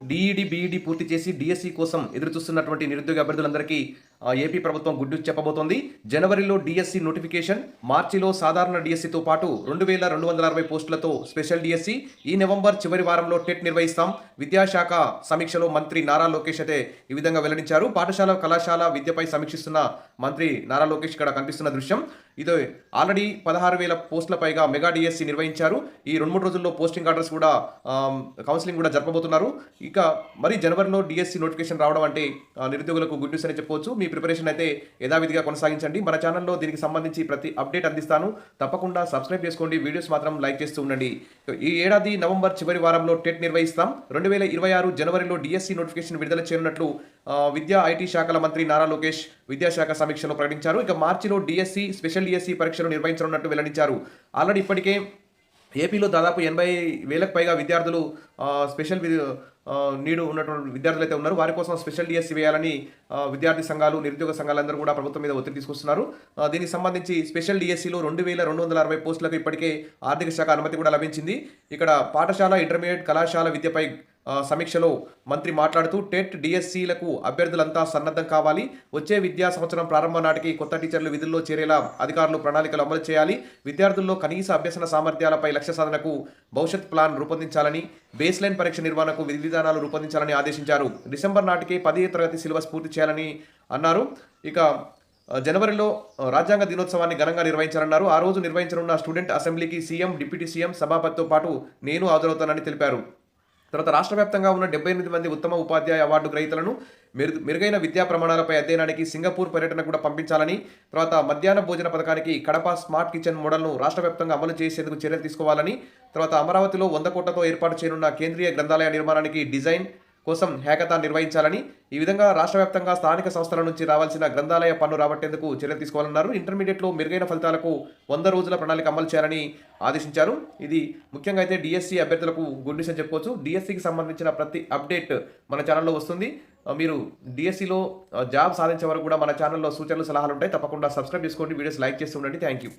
DEd, B Ed పూర్తి చేసి DSC కోసం ఎదురుచూస్తున్నటువంటి నిరుద్యోగ అభ్యర్థులందరికీ ఏపీ ప్రభుత్వం గుడ్ న్యూస్ చెప్పబోతోంది. జనవరిలో డీఎస్సీ నోటిఫికేషన్, మార్చిలో సాధారణ డీఎస్సీతో పాటు 2260 పోస్టులతో స్పెషల్ డీఎస్సీ, ఈ నవంబర్ చివరి వారంలో టెట్ నిర్వహిస్తాం. విద్యాశాఖ సమీక్షలో మంత్రి నారా లోకేష్ అయితే ఈ విధంగా వెల్లడించారు. పాఠశాల, కళాశాల విద్యపై సమీక్షిస్తున్న మంత్రి నారా లోకేష్ ఇక్కడ కనిపిస్తున్న దృశ్యం ఇది. ఆల్రెడీ 16,000 పోస్టుల పైగా మెగా డిఎస్సి నిర్వహించారు. ఈ 2-3 రోజుల్లో పోస్టింగ్ ఆర్డర్స్ కూడా కౌన్సిలింగ్ కూడా జరపబోతున్నారు. ఇక మరి జనవరిలో డిఎస్సి నోటిఫికేషన్ రావడం అంటే నిరుద్యోగులకు గుడ్ న్యూస్ అని చెప్పవచ్చు. మీ ప్రిపరేషన్ అయితే యథావిధిగా కొనసాగించండి. మన ఛానల్లో దీనికి సంబంధించి ప్రతి అప్డేట్ అందిస్తాను. తప్పకుండా సబ్స్క్రైబ్ చేసుకోండి. వీడియోస్ మాత్రం లైక్ చేస్తూ ఉండండి. ఈ ఏడాది నవంబర్ చివరి వారంలో టెట్ నిర్వహిస్తాం. 2026 జనవరిలో డిఎస్సి నోటిఫికేషన్ విడుదల చేయనున్నట్లు విద్యా ఐటీ శాఖల మంత్రి నారా లోకేష్ విద్యాశాఖ సమీక్షలో ప్రకటించారు. ఇక మార్చిలో డిఎస్సి, స్పెషల్ డిఎస్సి పరీక్షలు నిర్వహించనున్నట్టు వెల్లడించారు. ఆల్రెడీ ఇప్పటికే ఏపీలో దాదాపు 80,000కు పైగా విద్యార్థులు స్పెషల్ నీడు ఉన్నటువంటి విద్యార్థులు అయితే ఉన్నారు. వారి కోసం స్పెషల్ డిఎస్సి వేయాలని విద్యార్థి సంఘాలు, నిరుద్యోగ సంఘాలందరూ కూడా ప్రభుత్వం మీద ఒత్తిడి తీసుకొస్తున్నారు. దీనికి సంబంధించి స్పెషల్ డిఎస్సిలో 2260 పోస్టులకు ఇప్పటికే ఆర్థిక శాఖ అనుమతి కూడా లభించింది. ఇక్కడ పాఠశాల, ఇంటర్మీడియట్, కళాశాల విద్యపై సమీక్షలో మంత్రి మాట్లాడుతూ టెట్, డిఎస్సీలకు అభ్యర్థులంతా సన్నద్ధం కావాలి. వచ్చే విద్యా సంవత్సరం ప్రారంభం నాటికి కొత్త టీచర్లు విధుల్లో చేరేలా అధికారులు ప్రణాళికలు అమలు చేయాలి. విద్యార్థుల్లో కనీస అభ్యసన సామర్థ్యాలపై లక్ష్య సాధనకు భవిష్యత్ ప్లాన్ రూపొందించాలని, బేస్ లైన్ పరీక్ష నిర్వహణకు విధి విధానాలు రూపొందించాలని ఆదేశించారు. డిసెంబర్ నాటికి 10వ తరగతి సిలబస్ పూర్తి చేయాలని అన్నారు. ఇక జనవరిలో రాజ్యాంగ దినోత్సవాన్ని ఘనంగా నిర్వహించారన్నారు. ఆ రోజు నిర్వహించనున్న స్టూడెంట్ అసెంబ్లీకి సీఎం, డిప్యూటీ సీఎం, సభాపతితో పాటు నేను హాజరవుతానని తెలిపారు. తర్వాత రాష్ట్ర వ్యాప్తంగా ఉన్న 78 మంది ఉత్తమ ఉపాధ్యాయ అవార్డు గ్రహీతలను మెరుగైన విద్యా ప్రమాణాలపై అధ్యయనానికి సింగపూర్ పర్యటన కూడా పంపించాలని, తర్వాత మధ్యాహ్న భోజన పథకానికి కడప స్మార్ట్ కిచెన్ మోడల్ను రాష్ట్ర వ్యాప్తంగా అమలు చేసేందుకు చర్యలు తీసుకోవాలని, తర్వాత అమరావతిలో 100 కోట్లతో ఏర్పాటు చేయనున్న కేంద్రీయ గ్రంథాలయ నిర్మాణానికి డిజైన్ కోసం హ్యాకథాన్ నిర్వహించాలని, ఈ విధంగా రాష్ట్ర వ్యాప్తంగా స్థానిక సంస్థల నుంచి రావాల్సిన గ్రంథాలయ పన్ను రాబట్టేందుకు చర్యలు తీసుకోవాలన్నారు. ఇంటర్మీడియట్లో మెరుగైన ఫలితాలకు 100 రోజుల ప్రణాళిక అమలు చేయాలని ఆదేశించారు. ఇది ముఖ్యంగా అయితే డిఎస్సి అభ్యర్థులకు గుడ్ న్యూస్ అని చెప్పుకోవచ్చు. డిఎస్సికి సంబంధించిన ప్రతి అప్డేట్ మన ఛానల్లో వస్తుంది. మీరు డిఎస్సిలో జాబ్ సాధించే వరకు కూడా మన ఛానల్లో సూచనలు, సలహాలు ఉంటాయి. తప్పకుండా సబ్స్క్రైబ్ చేసుకోండి. వీడియోస్ లైక్ చేస్తూ ఉండండి. Thank you.